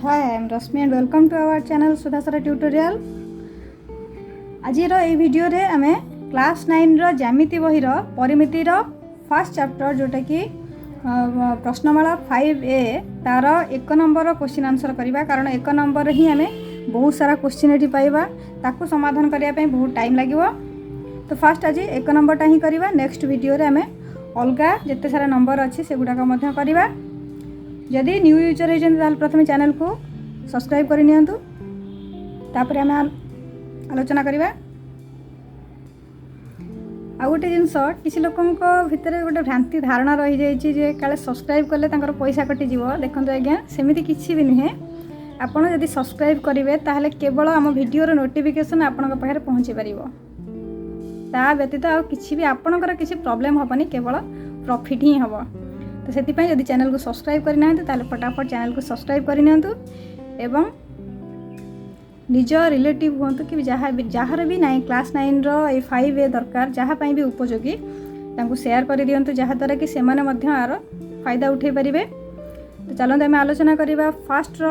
Hi, I am Rashmi and welcome to our channel Sudhasara Tutorial. आज ये video रे आमे क्लास 9 रो ज्यामिति बही रो परिमिति रो फर्स्ट चैप्टर जोटा कि प्रश्नमाला 5A तार 1 नंबर क्वेश्चन आंसर करवा कारण 1 नंबर ही आमे बहुत सारा क्वेश्चन एठी पाइबा ताकू समाधान करिया पे बहुत टाइम लागिवो। तो फर्स्ट आज 1 नंबर टा ही करवा। नेक्स्ट वीडियो रे आमे अलगा जते सारा नंबर अछि से गुडा का मध्य करवा। जदि न्यू यूजर होइछन प्रथम चैनल को सब्सक्राइब कर नियंतु। तापर आमे आलोचना करवा। आ गोटे जिनस किसी लोकों भितर गोटे भ्रांति धारणा रही जाइए जे काले सब्सक्राइब कले तांकर पैसा कटिज। देखो आज्ञा सेमती किसी भी नुहे। आपड़ जदि सब्सक्राइब करेंगे ताहले केवल आम वीडियो नोटिफिकेशन आपण पाखे पहुँची पार। ता व्यतीत आ किसी भी आपणकर किसी प्रॉब्लम हेनी, केवल प्रॉफिट ही हम। तो से जदि चैनल को सब्सक्राइब करना ताहले फटाफट चैनल को सब्सक्राइब करनी एवं निज रिलेटिव हूँ कि जार भी ना क्लास 9 रो 5A दरकार जहाँपाई भी उपयोगी शेयर कर दिंतु जहाँद्वारा कि सेमाने मध्य आर फायदा उठे पारे। तो चलते आम आलोचना करवा। फर्स्ट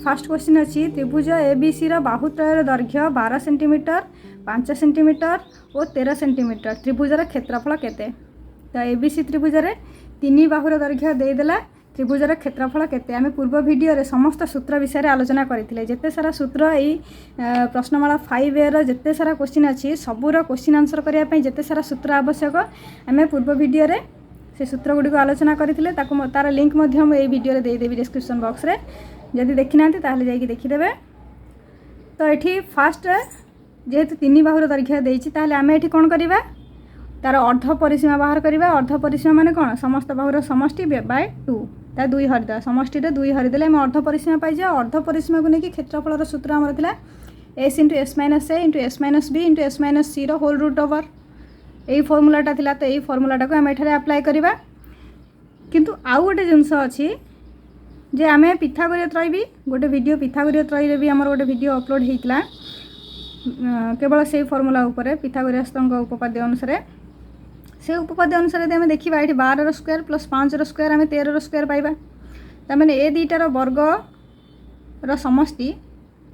फर्स्ट क्वेश्चन अच्छी त्रिभुज ABC बाहुत्रयर दैर्घ्य 12 सेंटीमीटर 5 सेंटीमीटर और 13 सेंटीमीटर त्रिभुजर क्षेत्रफल केते। तो ABC त्रिभुजर 3 बाहुर दैर्घ्य देदेला त्रिभुजर क्षेत्रफल केते। आमे पूर्व वीडियो रे समस्त सूत्र विषय आलोचना करथिले। जेते सारा सूत्र एई प्रश्नमाला 5A रो जेते सारा क्वेश्चन अछि सबुर क्वेश्चन आंसर करिया पई जेते सारा सूत्र आवश्यक आमे पूर्व वीडियो रे से सूत्र गुडी को आलोचना करथिले। ताको तार लिंक मध्ये हम एई वीडियो रे देई देबी डिस्क्रिप्शन बॉक्स रे। जदि देखि नांती ताहले जाई कि देखि देबे। तो एठी फर्स्ट जेहेतु 3 बाहुर दैर्घ्य देइछि ताहले आमे एठी कोन करिवा तार अर्ध परिसीमा बाहर करिवा। अर्ध परिसीमा माने कोन समस्त बाहुर समष्टि बाय 2 ता 2 हरिदा समष्टि रे 2 हरिदेले हम अर्ध परिसीमा पाइ जा। अर्ध परिसीमा को नेकी क्षेत्रफल सूत्र हमर थिला s * s - a * s - b * s - c row whole root over एई फार्मूलाटा थिला। तो एई फार्मूलाटा को हम एठारे अप्लाई करिवा। किंतु आउ गोटे जिंस अछि जे आमे पिथागोरीय त्रय भी गोटे वीडियो पिथागोरीय त्रय रे भी हमर गोटे वीडियो अपलोड हेइतला केवल से फार्मूला ऊपर पिथागोरियसଙ୍କ उपपाद्य अनुसार से उपपाद्य अनुसार यदि आम देखा ये 12 स्क्वायर प्लस 5 स्क्वायर आम 13 स्क्वायर पाइबा। तमें ए दुईटार वर्ग समष्टि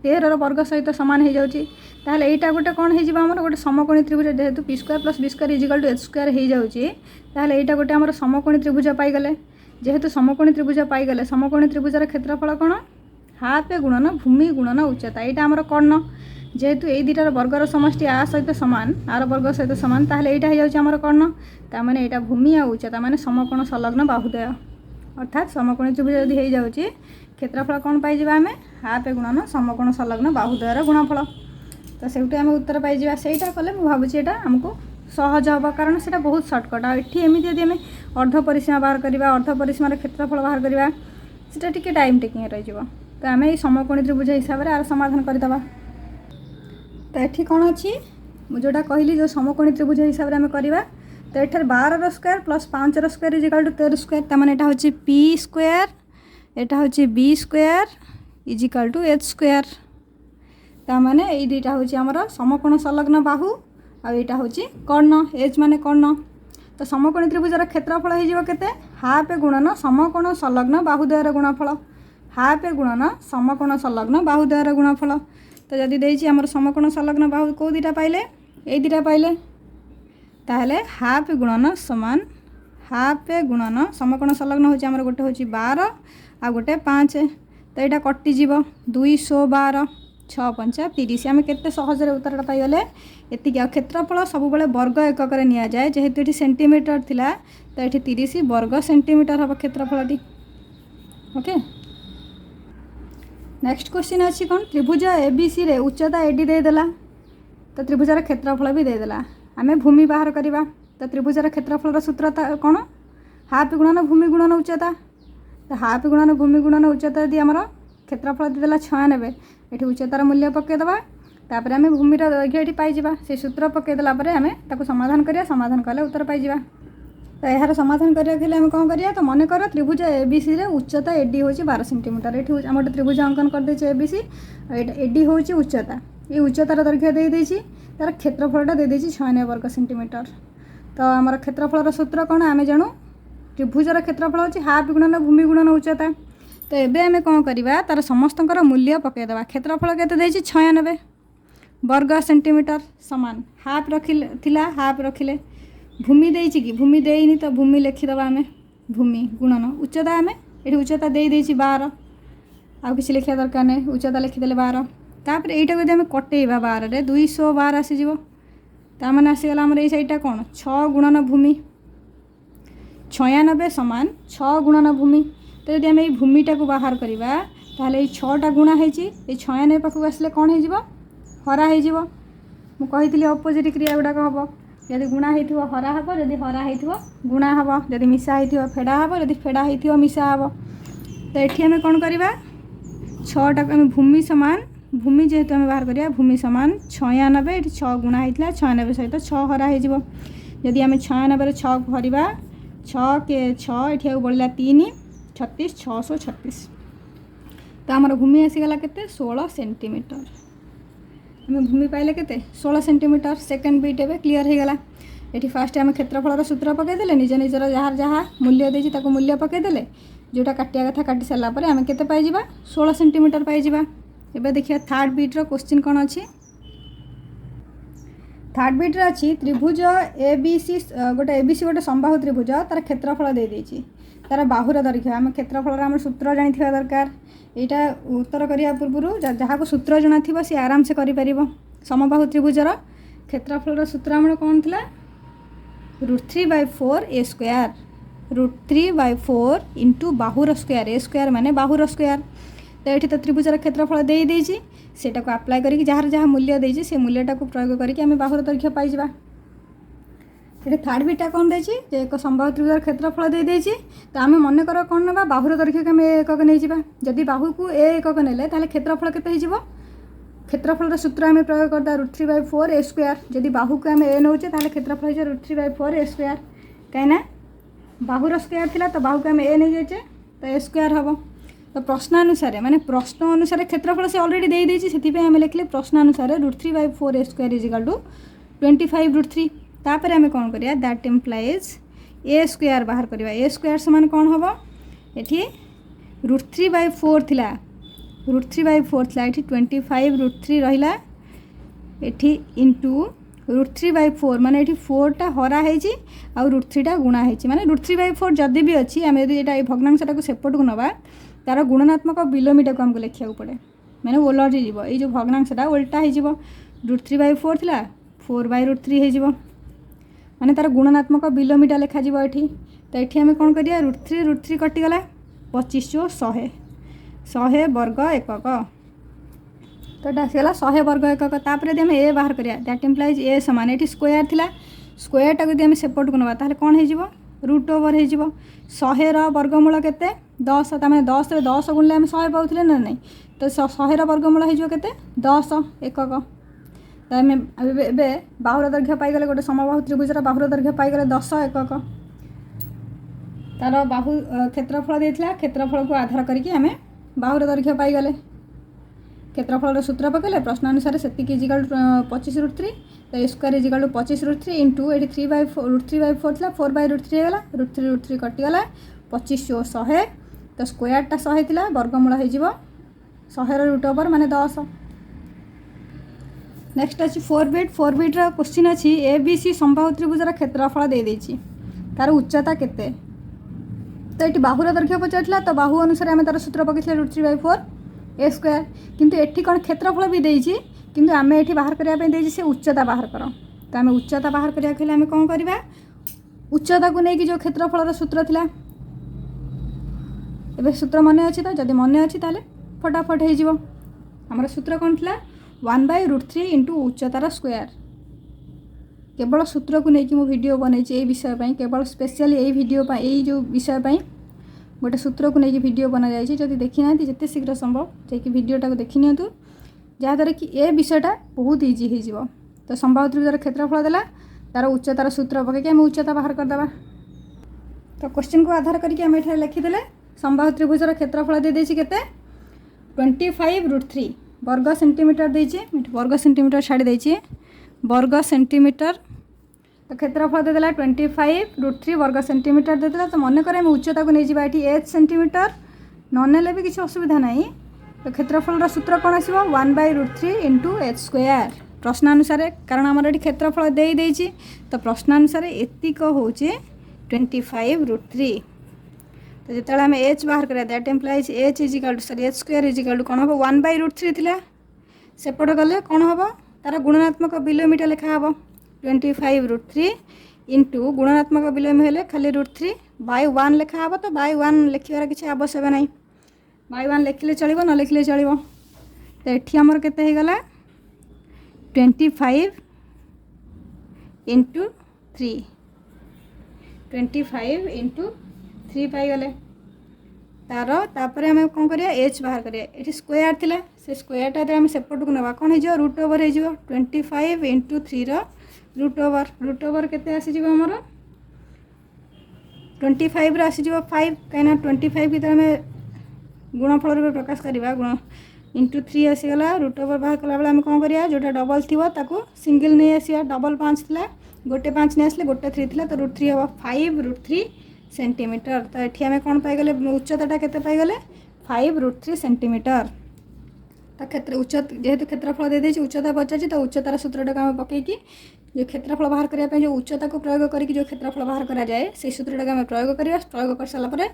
13 वर्ग सहित सामान हो जाऊँगी। ताहले एटा गोटे कौन हो गोटे समकोणी त्रिभुज जेहेतु p square plus b square equal to h square हो जाऊँगी। ताहले एटा गोटे आमर समकोणी त्रिभुज पाइगले। जेहेतु समकोणी त्रिभुज पाइगले समकोणी त्रिभुजर क्षेत्रफल कौन हाफ गुणन भूमि गुणन उच्चता। यहाँ आमर कर्ण जेहेतु ये दुईटार वर्गर समष्टि आ सहित सामान आर वर्ग सहित सामान ताहले एटा हो जाउछि हमर कर्ण। ता माने एटा भूमि आ उच्चता माने समकोण संलग्न बाहुद्वय अर्थात समकोणी त्रिभुज यदि हो जाउछि क्षेत्रफल कौन पाई जिबा आमे हाफ गुणन समकोण संलग्न बाहुद्वयर गुणफल। तो सेउटे आमे उत्तर पाई जिबा। सेटा कले मु भाबुछि एटा हमको सहज हबा कारण सेटा बहुत शॉर्टकट। आ एठी एमिति यदि आमे अर्ध परिसीमा बाहर करिबा अर्ध परिसीमार क्षेत्रफल बाहर करिबा सेटा टिके टाइम टेकिंग रहि जिवो। तो आमे ई समकोणी त्रिभुज हिसाब रे आर समाधान करि दबा। तो ये कौन अच्छी जोटा कहली जो समकोणी त्रिभुज हिसाब से आम करवा। तो ये 12 square plus 5 square equal to 13 square तमाने एटा होची p स्क्वायर एटा होची b square equal to h square. तमाने ये दुईटा होची हमर समकोण संलग्न बाहु आ एटा होची कर्ण h माने कर्ण। तो समकोणी त्रिभुजर क्षेत्रफल हो जिवो केते हाफ गुणन समकोण संलग्न बाहुद्वयर गुणफल हाफ गुणन समकोण संलग्न बाहुद्वयर गुणफल। तो जदि देइछि हमर समकोण संलग्न बाहु को दुईटा पाइले ए दुईटा पाइले ताहले हाफ गुणन समान हाफ गुणन समकोण संलग्न होछि हमर गोटे होछि 12 आ गोटे 5। तो यहाँ कटि जीव 212 6 5 30 आम केते सहज रे उत्तरटा पाइगले एतिक। क्षेत्रफल सब बेले वर्ग एकक रे निया जाए जेहेतु एठी सेंटीमीटर थिला तो एठी 30 वर्ग सेंटीमीटर हम क्षेत्रफलटी। ओके नेक्स्ट क्वेश्चन अच्छी कौन त्रिभुज ABC रे उच्चता AD देदेला तो त्रिभुजर क्षेत्रफल भी देदेला। आमे भूमि बाहर करवा। तो त्रिभुजर क्षेत्रफल सूत्र कौन हाफ गुणन भूमि गुणन उच्चता। तो हाफ गुणन भूमि गुणन उच्चता यदि आमर क्षेत्रफल देदेला 96 एठी उच्चतार मूल्य पकेदेबा। तापर आमे भूमिर दैर्घ्य एठी पाई जिबा। से सूत्र पकेदेला परे आमे ताको समाधान करिया। समाधान कले उत्तर पाई जिबा। तो यार समाधान करिया के लिए आमे कोन करिया। तो मन कर त्रिभुज ABC रे उच्चता AD होची 12 सेंटीमीटर। एठी हम गोटे त्रिभुज अंकन कर देछि ABC एटा AD होची उच्चता। ये उच्चतार दैर्घ्य दे देछि तार क्षेत्रफलटा दे देछि 96 वर्ग सेंटीमीटर। तो हमर क्षेत्रफलर सूत्र कोन आमे जानू त्रिभुजर क्षेत्रफल होची हाफ गुणन भूमि गुणन उच्चता। तो एबे आमे कौन करवा तार समस्तंकर मूल्य पकईदेवा। क्षेत्रफल केते देछि 96 वर्ग सेंटीमीटर समान हाफ रखिला हाफ रखिले। भूमि देछि कि भूमि देइनी तो भूमि लिखिदेवा आमे भूमि गुणन उच्चता आमे ये उच्चता दे 12 आउ किसी लिखा दरकार नहीं उच्चता लिखिदे 12 तापर यहीटा को आम कटेवा 12 रे 212 आसीज ताने आसीगला आमर ये सैटा कौन 6 गुणन भूमि 96 समान 6 गुणन भूमि। तो यदि आम भूमिटा को बाहर करवा ताहले 6टा गुणा है 96 पाखक आसले कौन हो हरा हो कही अपोजिट क्रिया गुड़ाक हम जदि गुणा हो हरा हम जदि हरा हो गुणा हम जदि मिसा हो फेड़ा हम जदि फेड़ा हो मिसा हम। तो ये आम कौन करवा 6टा आम भूमि समान भूमि जेहेतु आम बाहर करिया भूमि समान 96 ये 6 गुणा होता 96 सहित 6 हरा हो जदि आम 96 6 को हरवा 6 के 6 ये बढ़ला 3 36 636। तो आमर भूमि आसीगला केते 16 सेंटीमीटर आम भूमि पाइले केते 16 सेंटीमीटर। सेकेंड बीट एवं क्लीयर हो गला। ये फास्ट आम क्षेत्रफल सूत्र पकईदे निज निजर जहाँ जहाँ मूल्य देछि ताको मूल्य पकईदे जोटा काटिया कथा काटी सारा पर आम केते पाइजिबा 16 सेंटीमीटर पाइजिबा। एबे देखिए थर्ड बीट्र क्वेश्चन कौन अच्छी। थर्ड बीट्रे अच्छी त्रिभुज एबीसी गोटे एबीसी गोटे समबाहु त्रिभुज तार क्षेत्रफल दे देछि तार बाहुर दैर्घ्य आम क्षेत्रफल आम सूत्र जानी दरकार। यहाँ उत्तर करने पूर्व जहाँ को सूत्र जना थी सी आराम से कर समबाहु त्रिभुजर क्षेत्रफल सूत्र आम कौन थी √3/4 a स्क्वायर √3/4 इंटू बाहुर स्क्वायर ए स्क्वायर माने बाहुर स्क्वायर। तो ये तो त्रिभुजर क्षेत्रफल दे देछि सेटा को अप्लाई करी जहाँ जहाँ मूल्य देछि से मूल्यटा को प्रयोग करके आम बाहुर दैर्घ्य पाइबा। ये थर्ड बीटा कौन देछि जे एक समबाहु त्रिभुजर क्षेत्रफल दे देछि। तो आम मन कर कौन ना बाहुर दैर्घ्य को आम एकक नहीं जावा जदि बाहु को ए एकक नेले ताले क्षेत्रफल केते हो क्षेत्रफल सूत्र आम प्रयोग करता √3/4 a स्क्वायर जदि बाहु को आम ए नौचे ताले क्षेत्रफल हो √3/4 a स्क्वायर कहीं बाहुर स्क्वायर थिला तो बाहु को आम ए नहीं जाइए तो ए स्क्वायर हम। तो प्रश्नानुसार माने प्रश्न अनुसार क्षेत्रफल से अलरेडी दे देछि सेति आम लिखले प्रश्नानुसार √3/4 a स्क्वायर = 25√3। तापर आम कौन करिया दैट इम्प्लाइज ए स्क्वायर बाहर करवा ए स्क्वायर समान कौन हम ये √3/4 थिला √3/4 थिला ये 25√3 रहिला ये इंटू √3/4 माने ये 4टा हरा है आ √3टा गुणा है माने √3/4 जदि भी अच्छी आम यदि ये भग्नांशटा को सेपट को नवा तार गुणनात्मक बिलोमीटा को आमको लिखा पड़े मैंने ओलटी जीव ये भग्नांशटा उल्टा हो √3/4 थिला 4/√3 हो माने तार गुणनात्मक बिलोमीटा लिखा जीव ये। तो ये आम कौन करिया √3 कटिगला 25 100 100 वर्ग एकक तो ये आसगला 100 वर्ग एकक। तापर यदि आम ए बाहर करिया दैट इम्प्लाइज ए समान ये स्क्वायर थिला स्क्वायरटा को आम सेपट को नवा ताहले कौन हो √/100 100 वर्गमूल केते 10 ताने 10 रे 10 गुणले आम 100 पाउथिले ना नहीं तो 100 वर्गमूल हो केते 10 एकक। तो आम ए बाहुर दैर्घ्य पाईगले गोटे समबाहु त्रिभुजर बाहुर दैर्घ्य पाईगले 10 एकक तार बाहु क्षेत्रफल देथिला क्षेत्रफल को आधार करके आम बाहुर दैर्घ्य पाईगले। क्षेत्रफल सूत्र पकड़े प्रश्नानुसार से 25√3 तो ए स्क्वायर = 25√3 इंटू ये 3/4 था 4/√3 होगा √3 कटिगला 25 100 तो स्क्वायरटा 100 था वर्गमूल हो 100 √/, माने 10। नेक्स्ट अच्छी 4 बीट्र क्वेश्चन अच्छी ए बी सी समबाहु त्रिभुजर क्षेत्रफल दे देछि तार उच्चता केते। तो ये बाहुर दैर्घ्य पचार तो बाहु अनुसार आम तार सूत्र पकई √3/4 a स्क्वायर किंतु एठी कौन क्षेत्रफल भी देछि किंतु आम ये बाहर करने से उच्चता बाहर कर। तो आम उच्चता बाहर करा आम कौन करवा उच्चता को लेकिन जो क्षेत्रफल सूत्र थिला एबे सूत्र मन अच्छी तो जदि मन अच्छी ताले फटाफट हो आमर सूत्र कौन थिला 1/√3 इंटू उच्चतार स्क्वायर। केवल सूत्र को लेकिन वीडियो बनई ये विषय पर केवल स्पेशली यही वीडियो यही जो विषय पर गोटे सूत्र को लेकिन वीडियो बना जाए जब देखी ना जिते शीघ्र संभव जाकि वीडियोटा को देखी नियंतु जहाँद्वारा कि ए विषयटा बहुत इजी हो। तो समबाहु त्रिभुजर क्षेत्रफल देला तार उच्चतार सूत्र पकईकि आम उच्चता बाहर करदे। तो क्वेश्चन को आधार करके आम ये लिखिदे समबाहु त्रिभुजर क्षेत्रफल दे देछि केते 25√3 वर्ग सेंटीमीटर देछि वर्ग सेंटीमीटर छाड़ी देछि वर्ग सेंटीमीटर। तो क्षेत्रफल देदेला 25√3 वर्ग सेंटीमीटर देदेला। तो मन करें उच्चता को नहीं एच सेंटीमीटर नेले भी किसी असुविधा नहीं। तो क्षेत्रफल सूत्र कौन आसो 1/√3 इंटू एच स्क्वायर प्रश्नानुसार, कारण आमर ये क्षेत्रफल देदेजी तो प्रश्नानुसार एतिक हूँ 25√3। तो जो आम एच बाहर करा that implies H equal to sorry H square equal to कौन हम 1/√3 थिला सेपट गले कौन हम तार गुणनात्मक विलोम लिखा हम 25√3 इंटू गुणनात्मक विलोम हेले खाली √3 बाय 1 लिखा हम। तो बाय 1 लिखार किसी आवश्यक नहीं, बाय 1 लिखिले चलो न लिखिले चलो। तो ये आमर केते हो गला 25 इंटू 3 25 इंटू 3 पाईगले तार तापर आम कौन करिया एच बाहर करिया ये स्क्वायर थिला से स्क्वायर टा आम सेपट को नवा कौन हो रूट ओवर हो 25 इंटू 3 रूट ओवर केते आसीजिव हमर 25 रे आसीजिव 5 कहीं 25 की आम गुणफल रूप प्रकाश करवा गुण इंटू 3 आसीगला रूट ओवर बाहर कला बेले आम कौन करिया जोटा डबल थी ताको सिंगल नहीं आसिया डबल 5 थिला गोटे 5 नहीं आसले गोटे 3 थिला तो √3 हम 5√3 सेंटीमीटर। तो ये आम कौन पाईगले उच्चता केते पाईगले 5√3 सेंटीमीटर। तो क्षेत्र उच्च जेहेतु क्षेत्रफल दे देछि उच्चता पचार तो उच्चतार सूत्रटा आम पकईकि जो क्षेत्रफल बाहर करने जो उच्चता को प्रयोग करके जो क्षेत्रफल बाहर करा जाए से सूत्रटा आम प्रयोग करवा प्रयोग कर सारापर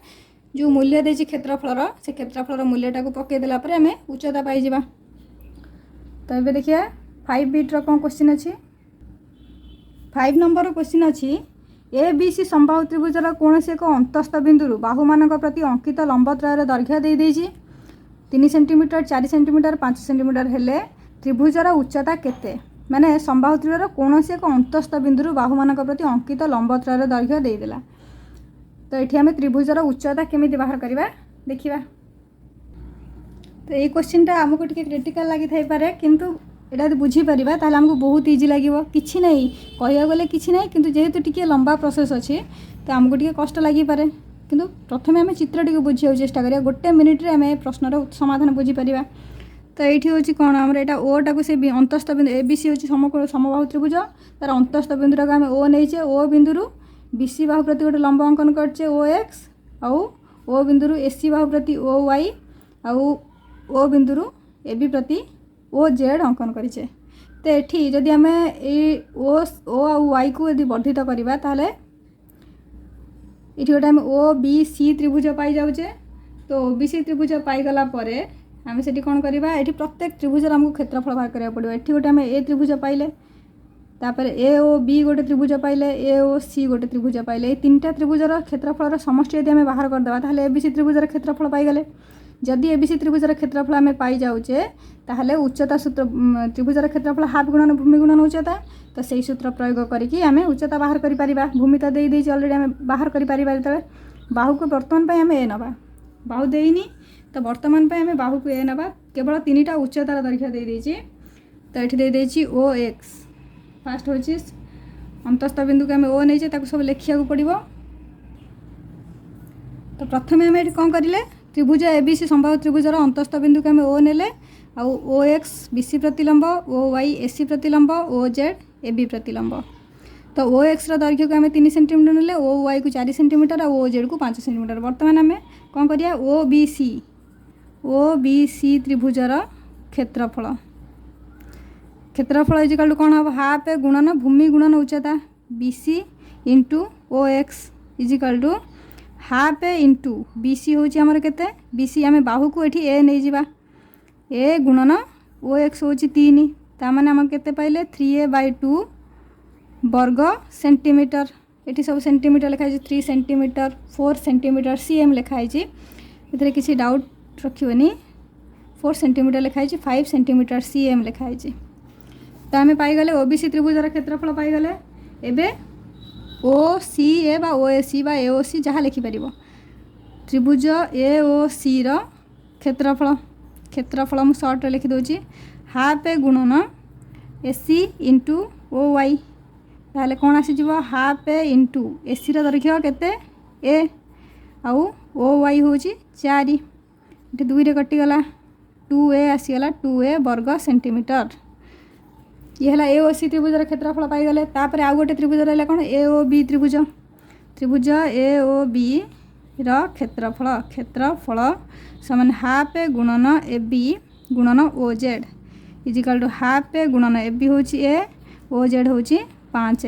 जो मूल्य देछि क्षेत्रफल से क्षेत्रफल मूल्यटा को पकईदेला आम उच्चता पाइबा। तो ये देखिए 5 बिट्र कौन क्वेश्चन अच्छी 5 नंबर क्वेश्चन अच्छी ए बी सी समबाहु त्रिभुजर कौन से एक अंतस्थ बिंदु बाहुमान प्रति अंकित लंबत्रयर दैर्घ्य दे 3 सेंटीमीटर 4 सेंटीमीटर 5 सेंटीमीटर हेले त्रिभुजर उच्चता केते माने समबाहु त्रिभुजर कौन से एक अंतस्थ बिंदु बाहुमान प्रति अंकित लंबत्रयर दैर्घ्य देदेला। तो ये आम त्रिभुजर उच्चता केमी बाहर करवा देखा। तो ये क्वेश्चन आमको टे क्रिटिकल लगी थाईपे किंतु यहाँ यदि बुझीपर ताल आमको बहुत इजी लगे कि नहीं कह गले कि नहीं किंतु जेहेतु टी लंबा प्रोसेस अच्छे तो आमको टे कष्ट लगिपे किंतु प्रथम आम चित्र टी बुझा चेष्टा करिया गोटे मिनिट रे आम प्रश्नर समाधान बुझीपर। तो ये हूँ कौन आम यहाँ ओटा को से अंतस्थ बिंदु ए बी सी हूँ समबाहु त्रिभुज तार अंतस्थ बिंदुटा को आम ओ नहींचे ओ बिंदु बी सी बाहु प्रति गोटे लंब अंकन करचे ओ एक्स आउ ओ बिंदु ए सी बाहु प्रति ओ वाई आउ ओ बिंदु ए बी प्रति ओ जेड अंकन करें। तो ये जदि आम ओ आउ वाई को यदि वर्धित करवा ताले ये गोटे आम ओ बी सी त्रिभुज पाई जाऊे। तो ओ बी सी त्रिभुज पाईगला आम से कौन करवा ये प्रत्येक त्रिभुजर आमको क्षेत्रफल बाहर करा पड़ो। ये गोटे आम ए त्रिभुज पाइले तापर ए ओ बी गोटे त्रिभुज पाइले ए ओ सी गोटे त्रिभुज पाइले ये 3टा त्रिभुजर क्षेत्रफल समष्टि यदि आम बाहर करदे ताहले ए बी सी त्रिभुजर क्षेत्रफल पाईगले। जदि ए बी सी त्रिभुजर क्षेत्रफल आम पाई जाऊे ताहले उच्चता सूत्र त्रिभुजर क्षेत्रफल हाफ गुणन भूमि गुणन उच्चता तो सही सूत्र प्रयोग करके आम उच्चता बाहर करिपरिबा। भूमि तो दे देछि ऑलरेडी आम बाहर करिपरिबा। जेतबे बाहु को वर्तमान पे आम ए नबा बाहु देइनी तो वर्तमान पे आम बाहु को ए नबा केवल 3टा उच्चतार दैर्घ्य दे देछि। तो ये दे देछि ओ एक्स फास्ट होछि अंतस्थ बिंदु को आम ओ नहीं ताको सब लिखिया पड़ो। तो प्रथम आम ये कौन करें त्रिभुज ए बी सी समबाहु त्रिभुजर अंतस्थ बिंदु को आम ओ नेले आउ ओ एक्स बी सी प्रतिलंब ओ वाई ए सी प्रतिलंब ओ जेड ए बी प्रतिलंब। तो ओ एक्स दैर्घ्य को आम 3 सेंटीमीटर नेले ओ वाई को 4 सेंटीमीटर और ओ जेड को 5 सेंटीमीटर। बर्तमान आम कौन करिया ओ बी सी त्रिभुजर क्षेत्रफल क्षेत्रफल इजिकल टू कौन हम हाफ गुणन भूमि गुणन उच्चता B C into O X equal to half into B C हूँ आमर केते बी सी आम बाहु को ये ए नहीं जावा ए गुणन ओ एक्स हूँ 3 ताने आम के पाइले 3a/2 वर्ग सेंटीमीटर। ये सब सेंटीमीटर लिखाई 3 सेंटीमीटर 4 सेंटीमीटर सीएम लिखाई ये किसी डाउट रखिए 4 सेंटीमीटर लिखाई 5 सेंटीमीटर सीएम लिखाई। तो आम पाईगले ओ बी सी त्रिभुजर क्षेत्रफल पाईगले। एबे ओ सी ए बा ओ ए सी बा ए ओ सी जहाँ लिखिपर त्रिभुज ए ओ सी रो क्षेत्रफल मुझे सर्ट लिखिदे हाफ गुणन ए सी इंटू ओ वाई ताहले कौन आसीज हाफ इंटू ए सी दैर्घ्य केते ए आउ ओ वाई हूँ 4 ये 2 रे कटिगला 2a आसीगला 2a वर्ग सेंटीमीटर। ये है ए ओ सी त्रिभुजर क्षेत्रफल पाईगले। तापर आउ गोटे त्रिभुज रहा कौन ए ओ बी त्रिभुज ए ओ बी क्षेत्रफल समान हाफ ए गुणन ए बी गुणन O Z equal to half A गुणन ए बी हूँ ए ओ जेड हूँ 5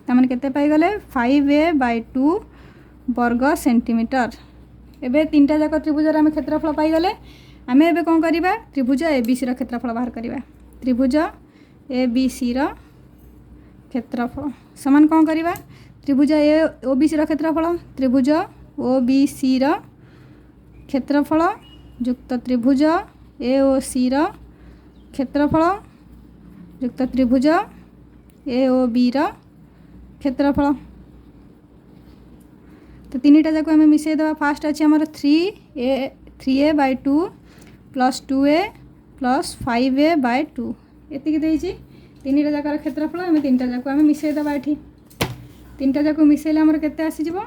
तमें केते पाइगले 5a/2 वर्ग सेंटीमीटर। एबे तीनटा जाक त्रिभुजर आम क्षेत्रफल पाइगले आम एबे कौन करवा त्रिभुज ए बी सी क्षेत्रफल बाहर करवा। त्रिभुज ए बी सी क्षेत्रफल समान कौन करवा त्रिभुज ए ओ बी सी क्षेत्रफल त्रिभुज ओ बी सी क्षेत्रफल युक्त त्रिभुज ए ओ सी क्षेत्रफल युक्त त्रिभुज ए ओ बी क्षेत्रफल। तो तीन टा जाक आम मिसई देवा फास्ट अच्छे आमर 3a/2 + 2a + 5a/2 एतिक देती तीन टा जाकर क्षेत्रफल आम तीन टा जाक आम मिसई देवा ये तीन टा जाक मिसैले आमर केते आसीजिवो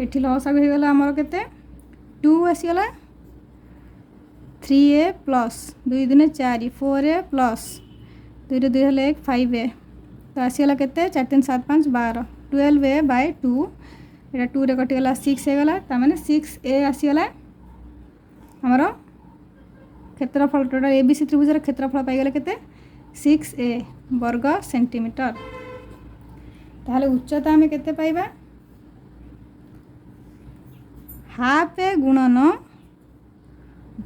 एठी लसागु हो गला आमर केते 2 आसीगला 3a + 2 × 4 4a + 2 × 2 हेले 5a तो आसीगला केते 4 3 7 5 12 12a/2 एटा 2 रे कटिगला 6 हो गला तामाने 6a आसीगला आमर क्षेत्रफल टोटल एबीसी त्रिभुजर क्षेत्रफल पाइगले केते 6a वर्ग सेंटीमीटर। ताहले उच्चता आम केते पाइबा हाफ ए गुणन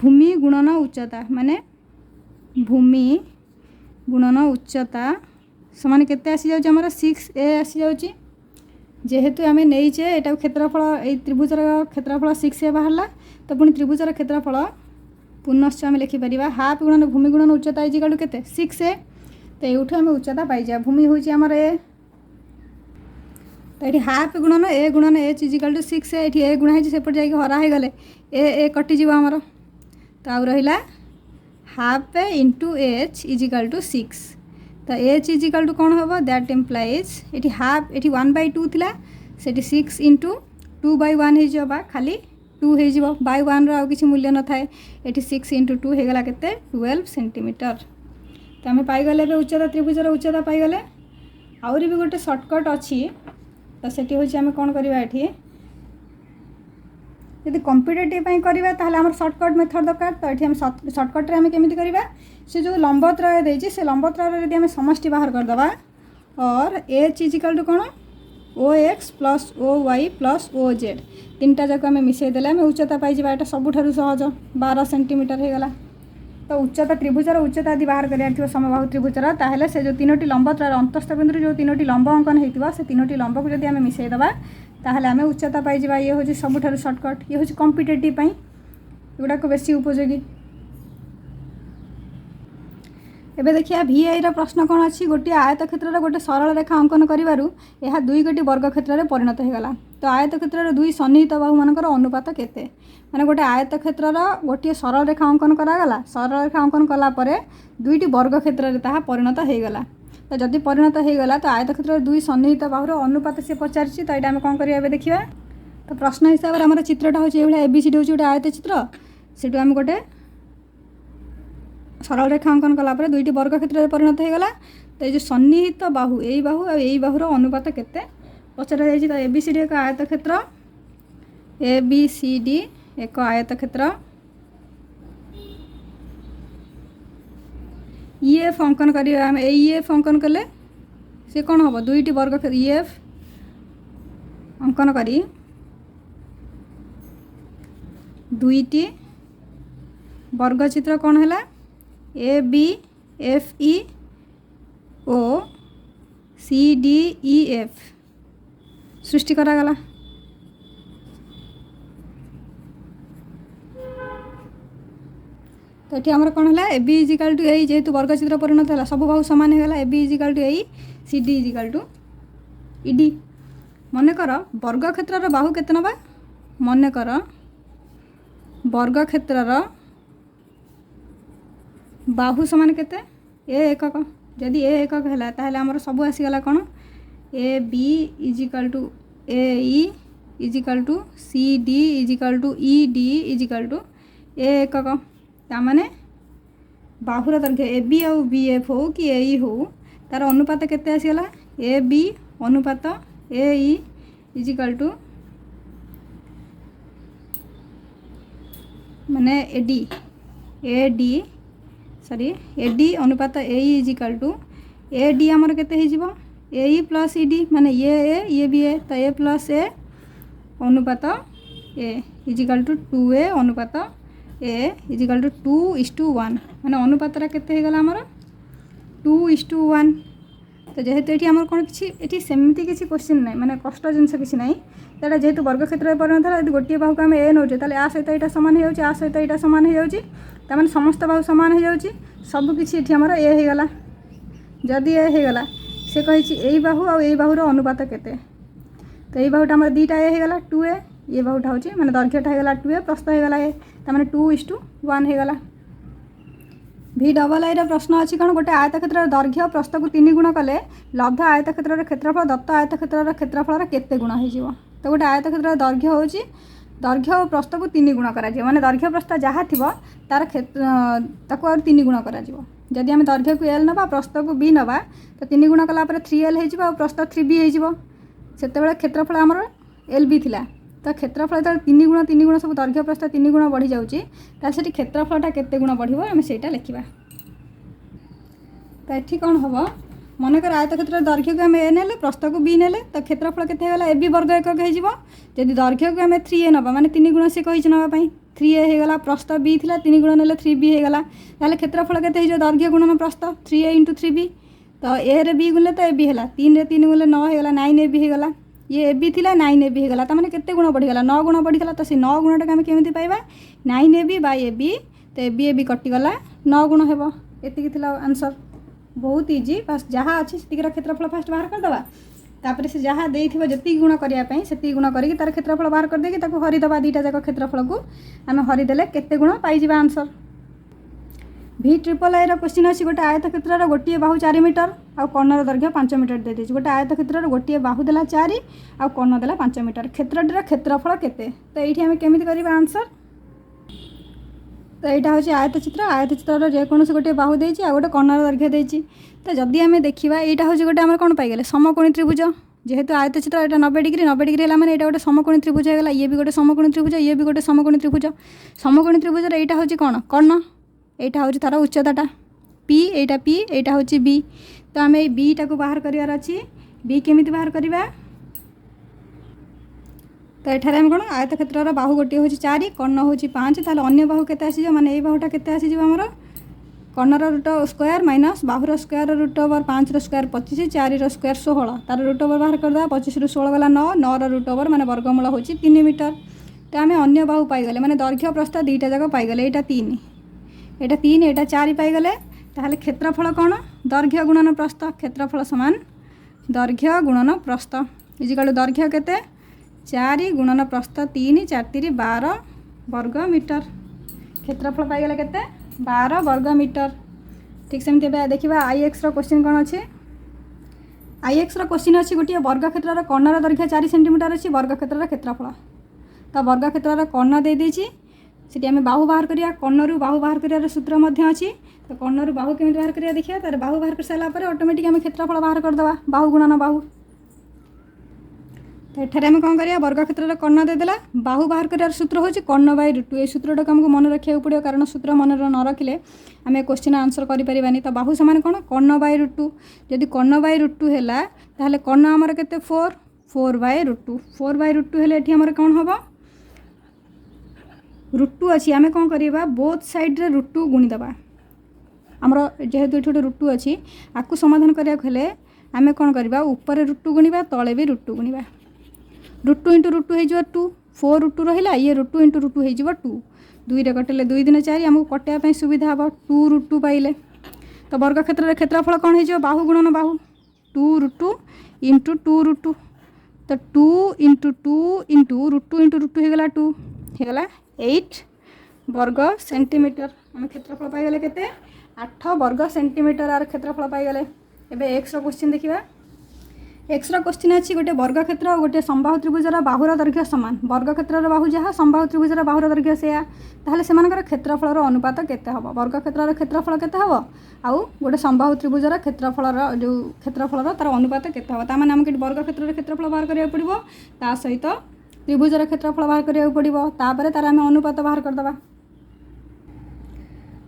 भूमि गुणन उच्चता माने भूमि गुणन उच्चता समान केते आसी जाउची हमर 6a आसी जाउची जेहेतु आम नहींचे एटा क्षेत्रफल ए त्रिभुजर क्षेत्रफल 6a बाहरला तो पुणी त्रिभुजर क्षेत्रफल पुनश्च आम लिखिपर हाफ गुणन भूमि गुणन उच्चता इजिकाल टू केते 6a तो यूठू आम उच्चता पाइजा भूमि हूँ आमर ए तो ये हाफ गुणन ए गुणन एच इजिकाल टू 6a ये ए गुणा है सेपट जाकि हरा हो गले ए कटिज आमर तो आउ रहा half into H equal to 6 तो एच इजिकाल टू कौन हम दैट इम्प्लाइज ये हाफ ये 1/2 थिला सेठी 6 इंटू 2/1 हो खाली 2 हो बाय 1 आउ किसी मूल्य न थाए ये 6 इंटू 2 होगला केते 12 सेंटीमीटर। तो आम पाइगले उच्चता त्रिभुजर उच्चता पाइगले आउरी भी गोटे सर्टकट अच्छी तो सेठी हूँ आम कौन करवा ये यदि कंपिटेटिव करवा ताहले आमर सर्टकट मेथड दरकार तो ये सर्टकट आम केमी करवा से जो लंबत्रय देती से लंबत्रय यदि आम समष्टि बाहर करदे और एच इजिकाल टू कौन O X plus O Y plus O Z तीन टा जाक आम मिसईदे आम उच्चता पाई यहाँ सबुठ सहज 12 सेंटीमीटर होगला। तो उच्चता त्रिभुजर उच्चता यदि बाहर कर समबाहु त्रिभुजर ताहले से जो तीनोटी लंबत्रय अंतस्थ बिंदु जो तीनोटी लंब अंकन होता से तीनोटी लंब को जब आम मिसईदे ताहले आम उच्चता पाई ये हूँ सबुठ सर्टकट ये हूँ कंपिटेटिव एगुड़ाक बेसी उपयोगी। एबे देखिए VI प्रश्न कौन अच्छी गोटे आयत क्षेत्र गोटे सरल रेखा अंकन करूँ यह 2 गोटी वर्ग क्षेत्र में परिणत होगला। तो आयत क्षेत्र 2 सन्निहित बाहु मानकर अनुपात केते माने गोटे आयत क्षेत्र गोटे सरल रेखा अंकन करागला सरल रेखा अंकन कलापर 2टी वर्ग क्षेत्र में ताहा परिणत होगला। तो जदि परिणत होगला तो आयत क्षेत्र 2 सन्निहित बाहुर अनुपात से पचारि तो यहाँ आम कौन करिया देखिए। तो प्रश्न हिसाब से आम चित्रटा हूँ ये ABCD हूँ गोटे आयत चित्र से आम गोटे सरल रेखा अंकन कलापर 2टी वर्ग क्षेत्र में परिणत होगला। तो ये जो सन्निहित बाहु यही बाहु और यही बाहुर अनुपात केते पचरा जाइए। तो ABCD एक आयत क्षेत्र ABCD एक आयत क्षेत्र EF अंकन करिया आम EF अंकन कले से कौन हम 2टी वर्ग क्षेत्र EF अंकन करी 2टी वर्ग चित्र कौन है ABFE ओ CDEF सृष्टि करागला। तो ये आमर कौन है AB इजिकाल टू ए जेहेतु वर्ग चित्र परिणत है सब बाहु सामान होगा AB equal to A CD equal to ED मनकर वर्ग क्षेत्र बाहु केते नबा मनकर वर्ग क्षेत्र बाहु समान केते ए एकक जदि ए एकक है ताहले आमर सब आसीगला कौन AB equal to AE equal to CD equal to ED equal to a एकक तामाने बाहुर दैर्घ्य AB और BF हो कि AE हो तार अनुपात केते आसीगला AB अनुपात AE इजिकाल टू माने एडी सॉरी एडी अनुपात ए इज इक्वल टू एडी आमर केते हो जीवो ए प्लस ईडी माने ये भी ए तो ए प्लस ए अनुपात ए इज इक्वल टू 2a अनुपात ए इज इक्वल टू 2:1 माने अनुपातरा केते हो गला हमर 2:1 तो जेहेतु ये आम कौन कि सेमती किसी क्वेश्चन ना माने कष्ट जिनस किसी ना तेटा जेहेतु वर्ग क्षेत्र में परिणत है गोटे बाहू को आम ए नौचे ताले आ सहित यहाँ सामान हो आ सहित यहाँ सामान हो समस्त बाहू सामान हो सबकि आमर ए हो गला जदि ए हो गला से कही यही बाहू आ बाहूर अनुपात केते तो यही बाहूटा आम दुईटा ए हो गला 2a ये बाहूटा हूँ मैंने दैर्घ्यटा हो गला 2a प्रस्थ हो गला ए तमें 2:1 हो गला भी डबल आई प्रश्न अच्छी कौन गोटे आयत क्षेत्र दैर्घ्य प्रस्थ को 3 गुण कले लब्ध आयत क्षेत्र क्षेत्रफल दत्त आयत क्षेत्र क्षेत्रफल केते गुण हो तो गोटे आयत क्षेत्र दैर्घ्य हूँ दैर्घ्य और प्रस्थ को 3 गुण करा माने दैर्घ्य प्रस्थ जहाँ थी तार ताको और 3 गुण करा जदि आम दैर्घ्य को एल नवा प्रस्थ को बी नवा तो 3 गुण कला 3l हो प्रस्थ 3b हो से क्षेत्रफल आमर एल बी थिला तो क्षेत्रफल जो 3 गुण सब दैर्घ्य प्रस्थ 3 गुण बढ़ी जाऊँगी से क्षेत्रफलटा केते गुण बढ़ आम से लिखा तो ये कौन हम मनकर आयत क्षेत्र दैर्घ्य को आम ए ने प्रस्थ को बी ने तो क्षेत्रफल केते ए बी वर्ग एकक हो जदि दैर्घ्य को आम 3a नवा माने 3 गुण से कही नापी 3a होगला प्रस्थ b थिला 3 गुण ने 3b होगला ताले क्षेत्रफल केते हो दैर्घ्य गुणन प्रस्थ 3a × 3b तो ए रे b गुणले तो ए बी है 3 रे 3 गुणले 9 होगला 9ab होगला ये ए बी थिला 9ab होगला तो मैंने केते गुण बढ़ीगला 9 गुण बढ़ीगला तो से 9 गुणटा आम केमी पाइबा 9ab बाय ए बी तो ए बी कटिगला 9 गुण हेब एतिकी थिला आंसर बहुत इजी बस जहाँ अच्छी से क्षेत्रफल फास्ट बाहर करदे तापर से जहाँ देथिबो जति गुण करने से गुण करके तार क्षेत्रफल बाहर कर देकी ताको हरिदबा दुईटा जाक क्षेत्रफल को आम हरिदेले केते गुण पाई आंसर भी ट्रिपल आई क्वेश्चन अच्छी गोटे आयत क्षेत्र गोटे बाहु 4 मीटर आ कर्णर दैर्घ्य 5 मीटर दे देछि गोटे आयत क्षेत्र गोटे बाहु देला 4 आ कर्ण देला 5 मीटर क्षेत्रटीर क्षेत्रफल केते तो ये आम केमी कर आंसर तो यहाँ हूँ आयत चित्र जेकोसी गोटे बाहु देछि आ गोटे कर्णर दैर्घ्य देछि तो जदि आम देखा यहाँ हूँ गोटे आम कौन पाइगले समकोणी त्रिभुज जेहेतु आयत चित्र यहाँ 90 डिग्री है मैंने यहाँ गोटे समकोणी त्रिभुज होगा ये भी गोटे समकोणी त्रिभुज ये भी गोटे समकोणी त्रिभुज यहाँ हूँ कौन कर्ण यहाँ हूँ तार उच्चताटा पी यहाँ हूँ बी तो आम ये बी टाक बाहर करार अच्छी बी केमी बाहर करवा तो ये आम कौन आयत क्षेत्र बाहु गोटे हूँ 4 कर्ण हूँ 5 ताल अन्य बाहु के आसीज माने ये बाहुटा के आसीज आमर कर्णर रूट स्क्वायर माइनस बाहुर square root over 5 square 25 4 square 16 तार रूट ओवर बाहर करदे 25 ରୁ 16 गला 9 रूट ओवर माने वर्गमूल हूँ 3 मीटर तो आम अन्य बाहु पाईगले माने दैर्घ्य प्रस्थ दुईटा जाक पाईगले यहाँ 3 यहाँ 4 पाईगले ताहले क्षेत्रफल कौन दैर्घ्य गुणन प्रस्थ क्षेत्रफल समान दैर्घ्य गुणन प्रस्थ इजिकल दैर्घ्य केते 4 गुणन प्रस्थ 3 4 3 12 वर्ग मीटर क्षेत्रफल पाईगले केते 12 वर्ग मीटर ठीक सेमती देखा आईएक्स क्वेश्चन कौन अच्छे आईएक्स क्वेश्चन अच्छी गोटे वर्ग क्षेत्र कर्णर दैर्घ्य 4 सेंटीमीटर अच्छी वर्ग क्षेत्र क्षेत्रफल तो वर्ग क्षेत्र कर्ण दे देछि सीटी आम बाहु बाहर करिया कर्णरू बाहु बाहर कर सूत्र अच्छी तो कर्णरू बाहु केमी बाहर करिया देखिए तार बाहु बाहर कर सारापर ऑटोमेटिक आम क्षेत्रफल बाहर करदे बाहु गुणन बाहु तो ये आम कौन करिया वर्ग क्षेत्र कर्ण देदेला बाहु बाहर कर सूत्र हूँ कर्ण बाय √2 ये सूत्रटा को आमको मन रखा पड़ो कारण सूत्र मन न रखिले आम क्वेश्चन आंसर करें तो बाहु सामान कौन कर्ण बाय √2 जदि कर्ण बाय √2 है ताहले कर्ण आमर केते 4 बाय √2 4 बाय √2 हेले एठी आमर कौन हम √2 अच्छी आम कौन करवा बोथ साइड्रे √2 गुणीदबा आमर जेहेतु ये गोटे √2 अच्छी आपको समाधान कराया आम कौन करवा ऊपर √2 गुणवा तले भी √2 गुणवा √2 × √2 हो 2 4 √2 रहा ये √2 × √2 हो 2 2 रे कटिले 2 दिन 4 आमको कटाई सुविधा हम 2 √2 पाइले तो वर्ग क्षेत्र क्षेत्रफल कौन हो बाहु गुणन बाहु 2 √2 × 2 √2 तो 2 × 2 × √2 × √2 होगला 2 होगला 8 वर्ग सेंटीमीटर आम क्षेत्रफल पाइगले केते 8 वर्ग सेंटीमीटर आर क्षेत्रफल पाइगले एबे एक्स क्वेश्चन देखिबा एक्स क्वेश्चन अच्छी गोटे वर्ग क्षेत्र और गोटे समबाहु त्रिभुजर बाहुर दैर्घ्य सामान वर्ग क्षेत्र बाहु जहाँ समबाहु त्रिभुजर बाहुर दैर्घ्य सेया ताहले सेमानकर क्षेत्रफलर अनुपात केते हबो वर्ग क्षेत्र क्षेत्रफल केते हबो आउ गोटे समबाहु त्रिभुजर क्षेत्रफलर जो क्षेत्रफलर तार अनुपात केते हबो ता माने हमके वर्ग क्षेत्र क्षेत्रफल बाहर करिया पड़िबो ता सहित त्रिभुजर क्षेत्रफल बाहर करिया पड़िबो तापर तार हम अनुपात बाहर करदबा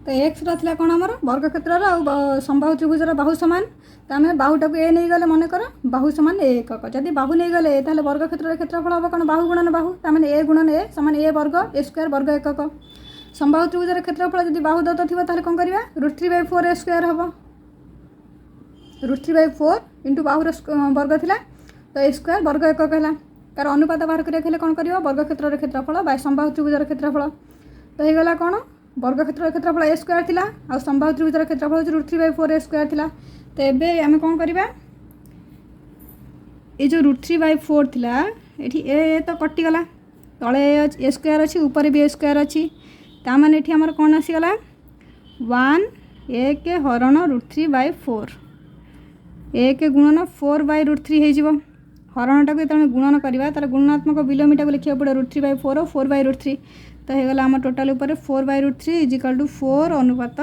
तो एक्स रहा कौन आमर वर्गक्षेत्र समबाहु त्रिभुजर बाहु सामान तो आम बाहुटा को ए नहीं गले मन कर बाहु सामान ए एकक जदि बाहु नहीं गले ताहले वर्गक्षेत्र क्षेत्रफल हम कौन बाहु गुणन बाहु ताने ए गुणन ए सामान ए वर्ग ए स्क्वायर वर्ग एकक समबाहु त्रिभुजर क्षेत्रफल जदि बाहु दत्त थी ताहले कौन करवा √3/4 ए स्क्वायर हम √3/4 इंटू बाहुर वर्ग थिला तो ए स्क्वायर वर्ग एकक है तार अनुपात बाहर करें कौन कर वर्गक्षेत्र क्षेत्रफल बाय समबाहु त्रिभुजर क्षेत्रफल तो हो गला कौन वर्गक्षेत्र क्षेत्रफल ए स्क्वायर थिला आ समबाहु त्रिभुजर क्षेत्रफल √3/4 ए स्क्वायर थिला तो एबे आम कौन करवा ये जो √3/4 थिला एठी ए तो कटिगला तले ए स्क्वायर अच्छी ऊपर भी ए स्क्वायर अच्छी ताने ये आमर कौन आसीगला 1 1 हरण √3/4 1 गुणन 4/√3 हो हरणटा को जो गुणन करवा तार गुणात्मक विलोमीटा को लिखा पड़े √3/4 4/√3 तो होगा आम टोटाल उपर 4/√3 = 4 अनुपात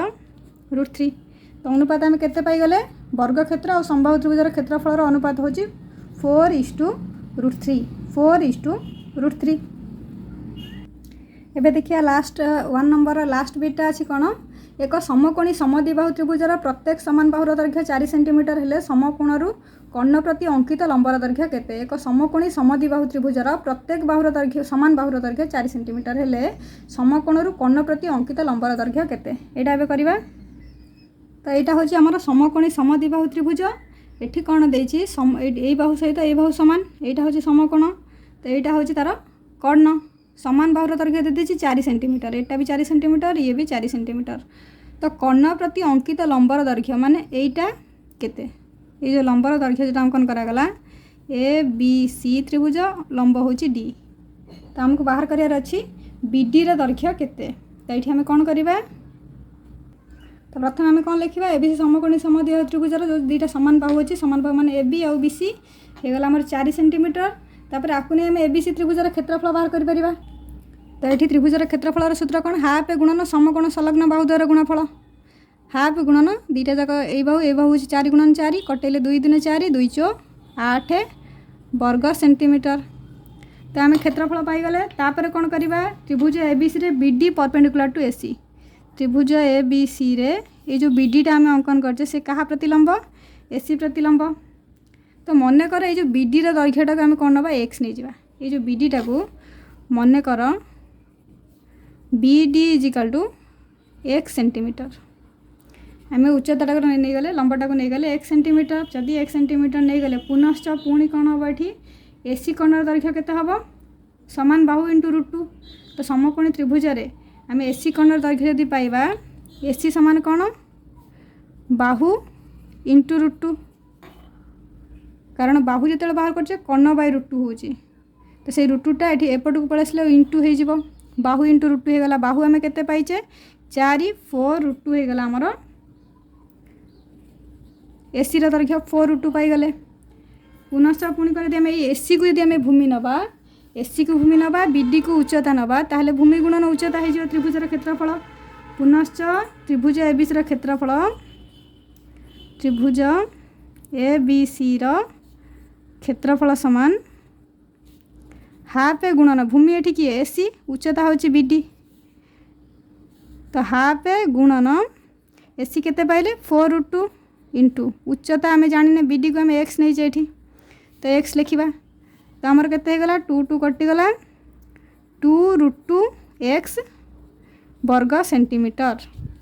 √3 तो अनुपात आम के पाईगले वर्गक्षेत्र और समबाहु त्रिभुजर क्षेत्रफल अनुपात हूँ 4:√3 4:√3 एबे देखिए लास्ट 1 नंबर लास्ट बिटा अच्छी कौन एक समकोणी समद्विबाहु त्रिभुजर प्रत्येक समान बाहुर दैर्घ्य 4 सेंटीमीटर हेले समकोणरू कर्ण प्रति अंकित लंबर दैर्घ्य केते एक समकोणी समद्विबाहु त्रिभुजर प्रत्येक बाहुर दैर्घ्य समान बाहुर दैर्घ्य 4 सेंटीमीटर हेले समकोणरू कर्ण प्रति अंकित लंबर दैर्घ्य केते एटा एबे करबा तो यहाँ हूँ आमर समकोणी समद्विबाहु त्रिभुज एठी कौन देछि ए बाहु सहित ए बाहु सामान यहाँ हूँ समकोण तो यहाँ हूँ तार कर्ण समान बाहुर दैर्घ्य दे देछि 4 सेंटीमीटर एटा भी 4 सेंटीमीटर ये भी 4 सेंटीमीटर तो कर्ण प्रति अंकित लंबर दैर्घ्य माने एटा केते ये जो लंबर दैर्घ्य जो अंकन करागला ए बी सी त्रिभुज लंब हूँ डी तो आमको बाहर करार अच्छी बीडी दैर्घ्य केते तो ये आम कौन करवा तो प्रथम आम कौन लिखा ए बी सी समकोणी समद्विबाहु त्रिभुजर जो दुईटा सामान बाहु अच्छी सामान बाहु मान ए बी आउ बी सी होगला आम 4 सेंटीमीटर तापर आपको नहीं आम ए बी सी त्रिभुजर क्षेत्रफल बाहर कर तो ये त्रिभुजर क्षेत्रफल सूत्र कौन हाफ गुणन समकोण संलग्न बाहु द्वारा गुणफल हाफ गुणन दुईटा जाक ए बाहु हूँ 4 गुणन 4 कटेले 2 × 4 2 × 8 वर्ग सेंटीमीटर तो आम क्षेत्रफल पाईगले तापर कौन करवा त्रिभुज ए बी सी रे बी डी परपेंडिकुलर टू ए सी त्रिभुज ए बी सी रे ये जो बी डीटा आम अंकन करछे से कहा प्रतिलंब ए सी प्रतिलंब तो मन कर ये जो बी डी दैर्घ्यटा को आम कौन नवा एक्स नहीं जावा ये जो बी डीटा को मन कर बी डी = x सेंटीमीटर आम उच्चता नहीं गले लंबटा को नहीं गले 1 सेंटीमीटर जदि 1 सेंटीमीटर नहीं गले पुनश्च पुणी कौन हम ये एसी कर्ण दैर्घ्य केते हम समान बाहु इंटू √2 तो समकोणी त्रिभुज आम एसी कर्ण दैर्घ्य यदि पाइबा एसी समान कौन बाहु इंटू √2 कारण बाहु जो बाहर कर कर्ण बाय √2 हूँ तो से √2टा ये एपट को पलैसले इंटू हो बाहु इंटू √2 होगला बाहु आम के पाइचे 4 4 √2 होगला आमर एसी दैर्घ्य 4 √2 पाईगले पुनश्च पुणी कर एसी को यदि भूमि नवा एसी को भूमि नवा बीडी को उच्चता नवा ताहले भूमि गुणन उच्चता हो त्रिभुजर क्षेत्रफल पुनश्च त्रिभुज ए बी सी क्षेत्रफल त्रिभुज ए बी सी क्षेत्रफल समान हाफ गुणन भूमि ये किए एसी उच्चता हूँ बीडी तो हाफ गुणन एसी केते पाइले 4 √2 इंटू उच्चता आम जाने बीडी को आम एक्स नहीं जाए तो एक्स लिखा तो आमर केते गला 2 2 कटिगला 2 √2 एक्स वर्ग सेंटीमीटर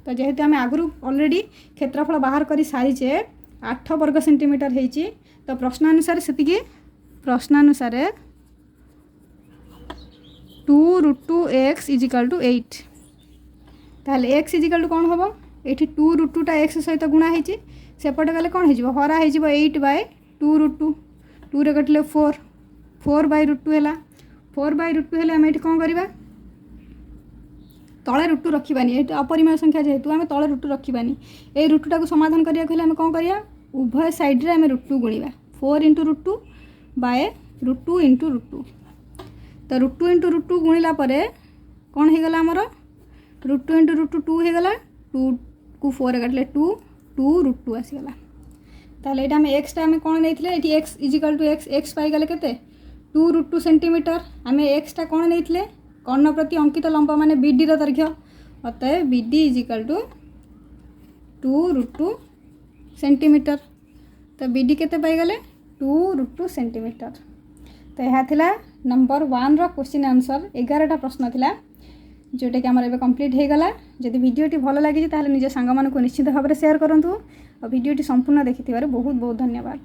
तो जेहेतु आम आगु ऑलरेडी क्षेत्रफल बाहर कर सारीचे 8 वर्ग सेंटीमीटर होती तो प्रश्नानुसार से प्रश्नानुसार 2 √2 x = 8 ताहले x = कौन हम ये 2 √2टा x सहित गुणा होती सेपटे गले कौन हो हरा हो 8/2 √2 2 रे कटिले 4 4/√2 है 4/√2 है आम ये कौन करवा तले √2 रखानी ये अपरिमेय संख्या जेहेतु आम तले √2 रखानी ये √2टा को समाधान करिया कहले आम कौन करिया उभय साइड रे आम √2 गुणिबा 4 × √2 बाय √2 × √2 तो √2 × √2 गुणिला परे कौन हो गला आमर √2 × √2 2 हो गला 2 को 4 काटले 2 2 √2 आसीगला ताले एटा हम x टा हम कौन नहीं ये x = x पाईगले केते 2 √2 सेंटीमीटर आम x टा कौन नहीं कर्ण प्रति अंकित लंब माने बीडी दैर्घ्य अतएव BD is equal to 2√2 centimetre. तो BD केते पाइगले 2√2 सेंटीमीटर। तो यह थिला नंबर 1 रो क्वेश्चन आंसर 11टा प्रश्न थिला जोटा कि आमर एबे कंप्लीट हो गला। जदि वीडियोटी भल लगी ताहले निज सांग मानकु निश्चित भाव में शेयर करंतु और वीडियोटी संपूर्ण देखिथिबार बहुत बहुत धन्यवाद।